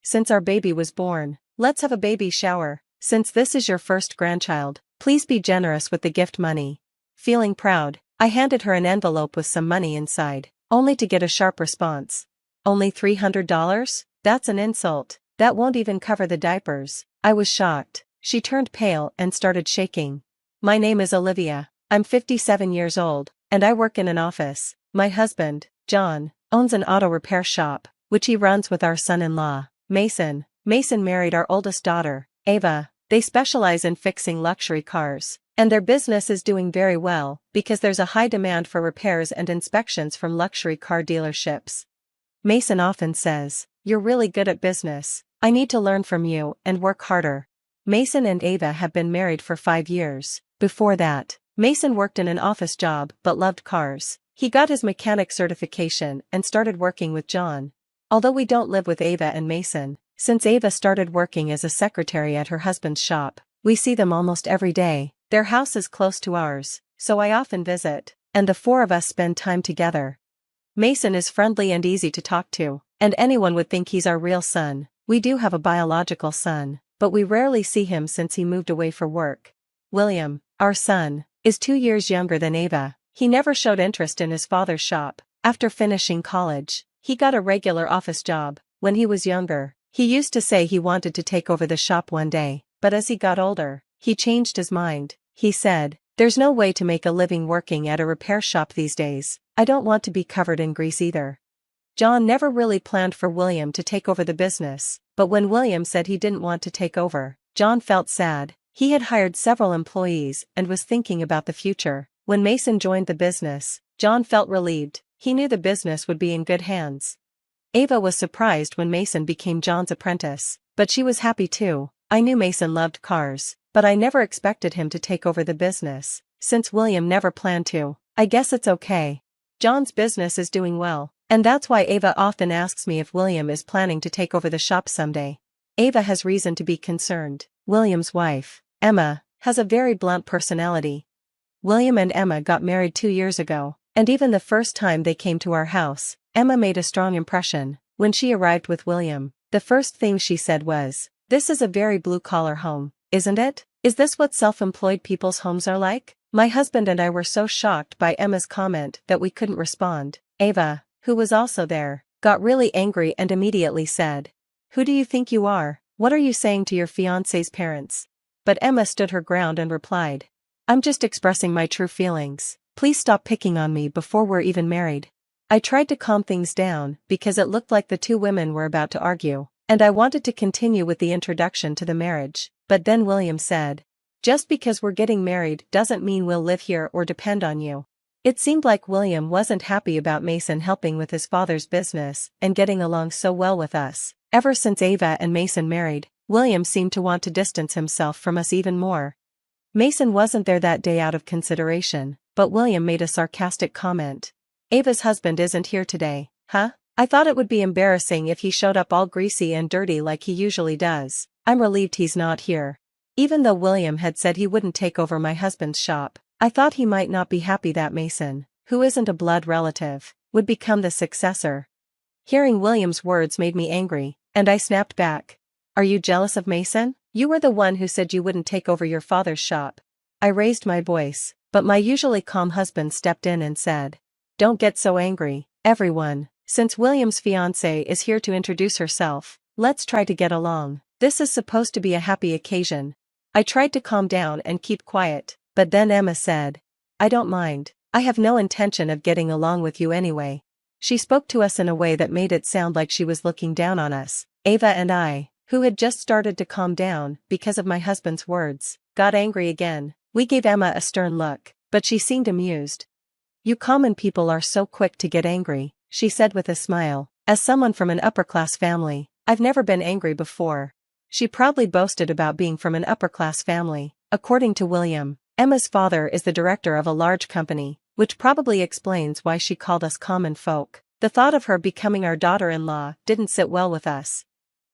since our baby was born. Let's have a baby shower. Since this is your first grandchild, please be generous with the gift money. Feeling proud, I handed her an envelope with some money inside, only to get a sharp response. Only $300? That's an insult. That won't even cover the diapers. I was shocked. She turned pale and started shaking. My name is Olivia. I'm 57 years old, and I work in an office. My husband, John, owns an auto repair shop, which he runs with our son-in-law, Mason. Mason married our oldest daughter, Ava. They specialize in fixing luxury cars, and their business is doing very well because there's a high demand for repairs and inspections from luxury car dealerships. Mason often says, "You're really good at business. I need to learn from you and work harder." Mason and Ava have been married for 5 years. Before that, Mason worked in an office job but loved cars. He got his mechanic certification and started working with John. Although we don't live with Ava and Mason, since Ava started working as a secretary at her husband's shop, we see them almost every day. Their house is close to ours, so I often visit, and the 4 of us spend time together. Mason is friendly and easy to talk to, and anyone would think he's our real son. We do have a biological son, but we rarely see him since he moved away for work. William, our son, is 2 years younger than Ava. He never showed interest in his father's shop. After finishing college, he got a regular office job. When he was younger, he used to say he wanted to take over the shop one day, but as he got older, he changed his mind. He said, "There's no way to make a living working at a repair shop these days. I don't want to be covered in grease either." John never really planned for William to take over the business, but when William said he didn't want to take over, John felt sad. He had hired several employees and was thinking about the future. When Mason joined the business, John felt relieved. He knew the business would be in good hands. Ava was surprised when Mason became John's apprentice, but she was happy too. I knew Mason loved cars, but I never expected him to take over the business. Since William never planned to, I guess it's okay. John's business is doing well, and that's why Ava often asks me if William is planning to take over the shop someday. Ava has reason to be concerned. William's wife, Emma, has a very blunt personality. William and Emma got married 2 years ago, and even the first time they came to our house, Emma made a strong impression. When she arrived with William, the first thing she said was, "This is a very blue-collar home, isn't it? Is this what self-employed people's homes are like?" My husband and I were so shocked by Emma's comment that we couldn't respond. Ava, who was also there, got really angry and immediately said, "Who do you think you are? What are you saying to your fiancé's parents?" But Emma stood her ground and replied, "I'm just expressing my true feelings. Please stop picking on me before we're even married." I tried to calm things down because it looked like the 2 women were about to argue, and I wanted to continue with the introduction to the marriage, but then William said, "Just because we're getting married doesn't mean we'll live here or depend on you." It seemed like William wasn't happy about Mason helping with his father's business and getting along so well with us. Ever since Ava and Mason married, William seemed to want to distance himself from us even more. Mason wasn't there that day out of consideration, but William made a sarcastic comment. "Ava's husband isn't here today, huh? I thought it would be embarrassing if he showed up all greasy and dirty like he usually does. I'm relieved he's not here." Even though William had said he wouldn't take over my husband's shop, I thought he might not be happy that Mason, who isn't a blood relative, would become the successor. Hearing William's words made me angry, and I snapped back. "Are you jealous of Mason? You were the one who said you wouldn't take over your father's shop." I raised my voice, but my usually calm husband stepped in and said, "Don't get so angry, everyone. Since William's fiancée is here to introduce herself, let's try to get along. This is supposed to be a happy occasion." I tried to calm down and keep quiet, but then Emma said, "I don't mind. I have no intention of getting along with you anyway." She spoke to us in a way that made it sound like she was looking down on us. Ava and I, who had just started to calm down because of my husband's words, got angry again. We gave Emma a stern look, but she seemed amused. "You common people are so quick to get angry," she said with a smile. "As someone from an upper-class family, I've never been angry before." She proudly boasted about being from an upper-class family. According to William, Emma's father is the director of a large company, which probably explains why she called us common folk. The thought of her becoming our daughter-in-law didn't sit well with us.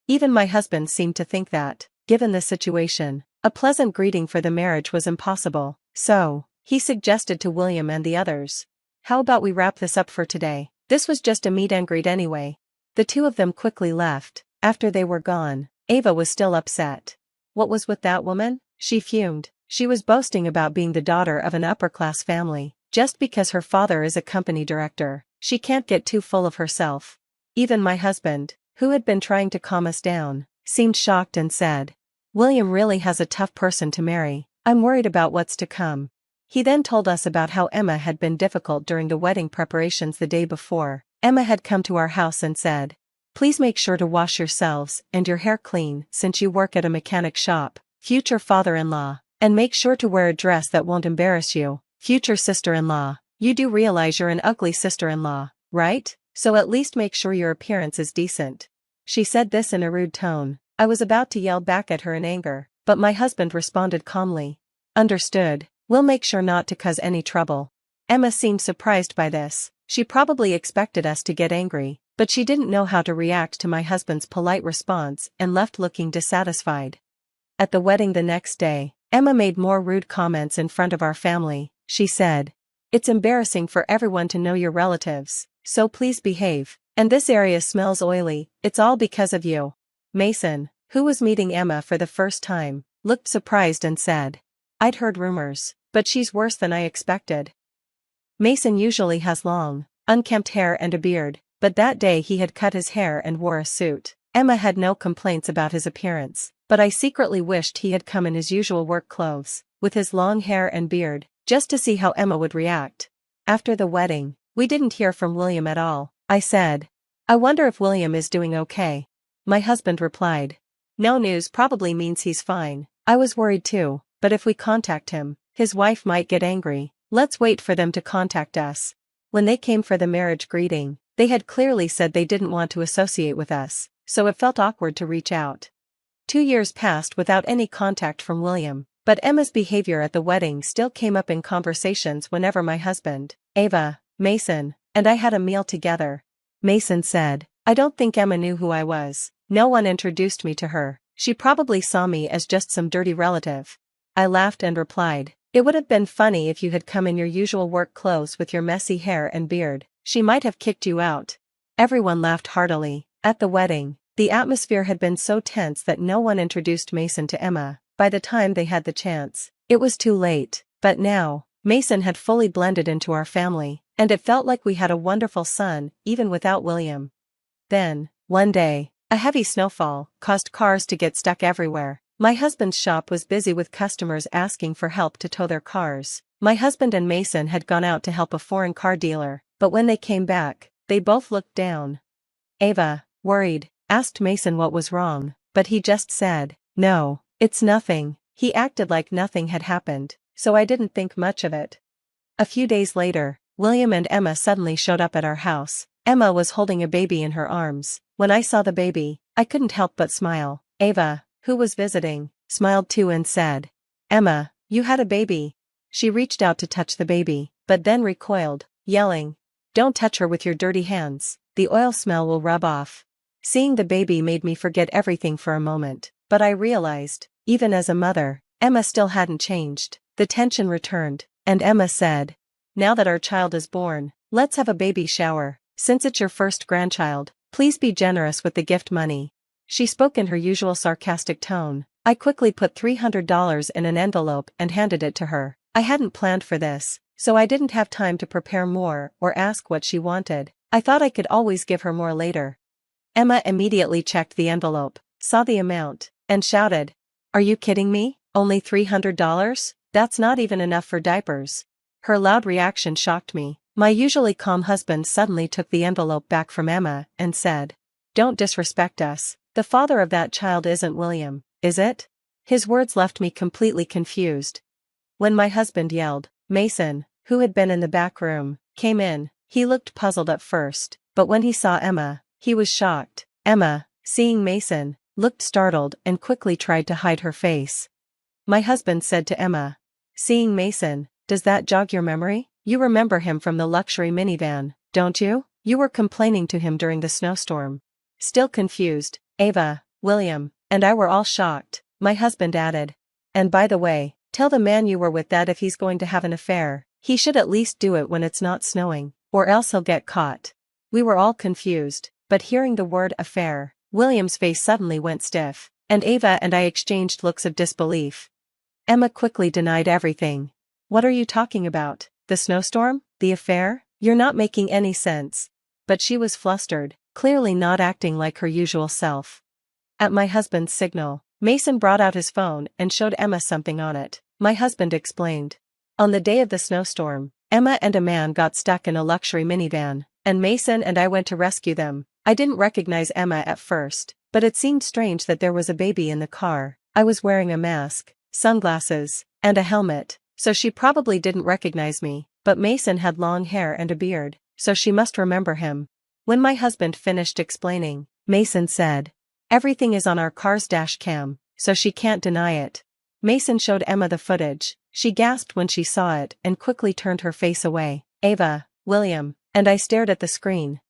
Even my husband seemed to think that, given the situation, a pleasant greeting for the marriage was impossible, so he suggested to William and the others, "How about we wrap this up for today? This was just a meet and greet anyway." The 2 of them quickly left, After they were gone, Ava was still upset. What was with that woman? She fumed. She was boasting about being the daughter of an upper-class family. Just because her father is a company director, she can't get too full of herself. Even my husband, who had been trying to calm us down, seemed shocked and said, "William really has a tough person to marry. I'm worried about what's to come." He then told us about how Emma had been difficult during the wedding preparations the day before. Emma had come to our house and said, "Please make sure to wash yourselves and your hair clean since you work at a mechanic shop, future father-in-law, and make sure to wear a dress that won't embarrass you, future sister-in-law. You do realize you're an ugly sister-in-law, right? So at least make sure your appearance is decent." She said this in a rude tone. I was about to yell back at her in anger, but my husband responded calmly. "Understood. We'll make sure not to cause any trouble." Emma seemed surprised by this. She probably expected us to get angry, but she didn't know how to react to my husband's polite response and left looking dissatisfied. At the wedding the next day, Emma made more rude comments in front of our family. She said, "It's embarrassing for everyone to know your relatives, so please behave. And this area smells oily, it's all because of you." Mason, who was meeting Emma for the first time, looked surprised and said, "I'd heard rumors, but she's worse than I expected." Mason usually has long, unkempt hair and a beard, but that day he had cut his hair and wore a suit. Emma had no complaints about his appearance, but I secretly wished he had come in his usual work clothes, with his long hair and beard, just to see how Emma would react. After the wedding, we didn't hear from William at all. I said, "I wonder if William is doing okay." My husband replied, "No news probably means he's fine." I was worried too, but if we contact him, his wife might get angry. Let's wait for them to contact us. When they came for the marriage greeting, they had clearly said they didn't want to associate with us, so it felt awkward to reach out. 2 years passed without any contact from William, but Emma's behavior at the wedding still came up in conversations whenever my husband, Ava, Mason, and I had a meal together. Mason said, "I don't think Emma knew who I was. No one introduced me to her. She probably saw me as just some dirty relative." I laughed and replied, "It would have been funny if you had come in your usual work clothes with your messy hair and beard. She might have kicked you out." Everyone laughed heartily. At the wedding, the atmosphere had been so tense that no one introduced Mason to Emma. By the time they had the chance, it was too late. But now, Mason had fully blended into our family, and it felt like we had a wonderful son, even without William. Then, one day, a heavy snowfall caused cars to get stuck everywhere. My husband's shop was busy with customers asking for help to tow their cars. My husband and Mason had gone out to help a foreign car dealer, but when they came back, they both looked down. Ava, worried, asked Mason what was wrong, but he just said, "No, it's nothing." He acted like nothing had happened, so I didn't think much of it. A few days later, William and Emma suddenly showed up at our house. Emma was holding a baby in her arms. When I saw the baby, I couldn't help but smile. Ava, who was visiting, smiled too and said, "Emma, you had a baby." She reached out to touch the baby, but then recoiled, yelling, "Don't touch her with your dirty hands, the oil smell will rub off." Seeing the baby made me forget everything for a moment, but I realized, even as a mother, Emma still hadn't changed. The tension returned, and Emma said, "Now that our child is born, let's have a baby shower. Since it's your first grandchild, please be generous with the gift money." She spoke in her usual sarcastic tone. I quickly put $300 in an envelope and handed it to her. I hadn't planned for this, so I didn't have time to prepare more or ask what she wanted. I thought I could always give her more later. Emma immediately checked the envelope, saw the amount, and shouted, "Are you kidding me? Only $300? That's not even enough for diapers." Her loud reaction shocked me. My usually calm husband suddenly took the envelope back from Emma and said, "Don't disrespect us. The father of that child isn't William, is it?" His words left me completely confused. When my husband yelled, Mason, who had been in the back room, came in. He looked puzzled at first, but when he saw Emma, he was shocked. Emma, seeing Mason, looked startled and quickly tried to hide her face. My husband said to Emma, "Seeing Mason, does that jog your memory? You remember him from the luxury minivan, don't you? You were complaining to him during the snowstorm." Still confused, Ava, William, and I were all shocked. My husband added, "And by the way, tell the man you were with that if he's going to have an affair, he should at least do it when it's not snowing, or else he'll get caught." We were all confused, but hearing the word affair, William's face suddenly went stiff, and Ava and I exchanged looks of disbelief. Emma quickly denied everything. What are you talking about? The snowstorm? The affair? You're not making any sense. But she was flustered, clearly not acting like her usual self. At my husband's signal, Mason brought out his phone and showed Emma something on it. My husband explained. On the day of the snowstorm, Emma and a man got stuck in a luxury minivan, and Mason and I went to rescue them. I didn't recognize Emma at first, but it seemed strange that there was a baby in the car. I was wearing a mask, sunglasses, and a helmet, so she probably didn't recognize me, but Mason had long hair and a beard, so she must remember him. When my husband finished explaining, Mason said, "Everything is on our car's dash cam, so she can't deny it." Mason showed Emma the footage. She gasped when she saw it and quickly turned her face away. Ava, William, and I stared at the screen.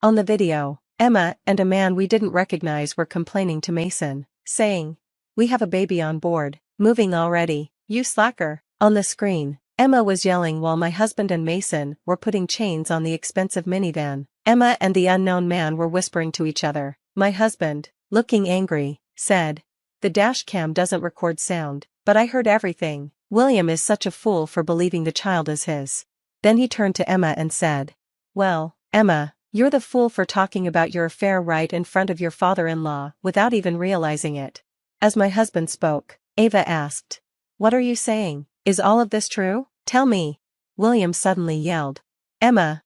On the video, Emma and a man we didn't recognize were complaining to Mason, saying, "We have a baby on board, moving already, you slacker." On the screen, Emma was yelling while my husband and Mason were putting chains on the expensive minivan. Emma and the unknown man were whispering to each other. My husband, looking angry, said, "The dash cam doesn't record sound, but I heard everything. William is such a fool for believing the child is his." Then he turned to Emma and said, "Well, Emma, you're the fool for talking about your affair right in front of your father-in-law without even realizing it." As my husband spoke, Ava asked, "What are you saying? Is all of this true? Tell me." William suddenly yelled. Emma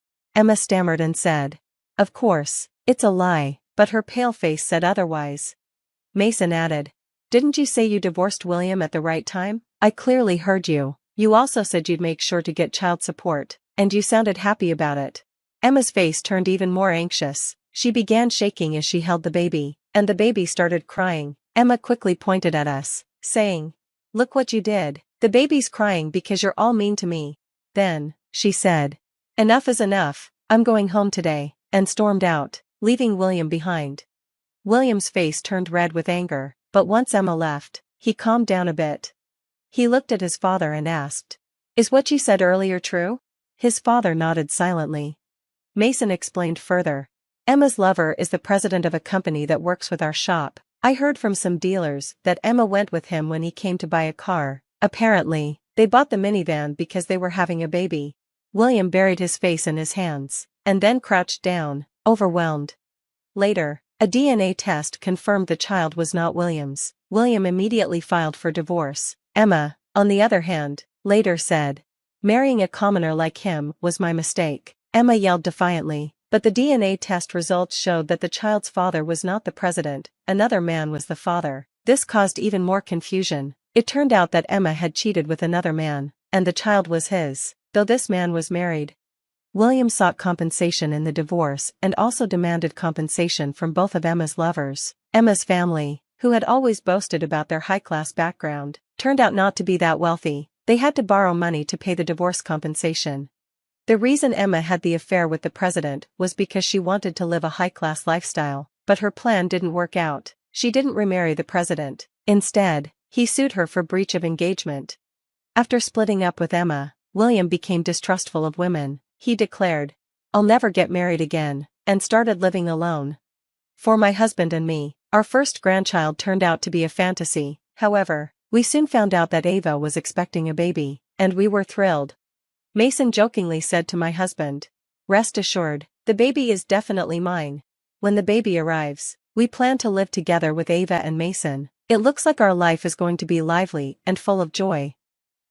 stammered and said, "Of course, it's a lie," but her pale face said otherwise. Mason added, "Didn't you say you divorced William at the right time? I clearly heard you. You also said you'd make sure to get child support, and you sounded happy about it." Emma's face turned even more anxious. She began shaking as she held the baby, and the baby started crying. Emma quickly pointed at us, saying, "Look what you did. The baby's crying because you're all mean to me." Then, she said, "Enough is enough, I'm going home today," and stormed out, leaving William behind. William's face turned red with anger, but once Emma left, he calmed down a bit. He looked at his father and asked, "Is what you said earlier true?" His father nodded silently. Mason explained further. "Emma's lover is the president of a company that works with our shop. I heard from some dealers that Emma went with him when he came to buy a car. Apparently, they bought the minivan because they were having a baby." William buried his face in his hands, and then crouched down, overwhelmed. Later, a DNA test confirmed the child was not William's. William immediately filed for divorce. Emma, on the other hand, later said, "Marrying a commoner like him was my mistake." Emma yelled defiantly, but the DNA test results showed that the child's father was not the president, another man was the father. This caused even more confusion. It turned out that Emma had cheated with another man, and the child was his, though this man was married. William sought compensation in the divorce and also demanded compensation from both of Emma's lovers. Emma's family, who had always boasted about their high-class background, turned out not to be that wealthy. They had to borrow money to pay the divorce compensation. The reason Emma had the affair with the president was because she wanted to live a high-class lifestyle, but her plan didn't work out. She didn't remarry the president. Instead, he sued her for breach of engagement. After splitting up with Emma, William became distrustful of women. He declared, "I'll never get married again," and started living alone. For my husband and me, our first grandchild turned out to be a fantasy. However, we soon found out that Ava was expecting a baby, and we were thrilled. Mason jokingly said to my husband, "Rest assured, the baby is definitely mine." When the baby arrives, we plan to live together with Ava and Mason. It looks like our life is going to be lively and full of joy.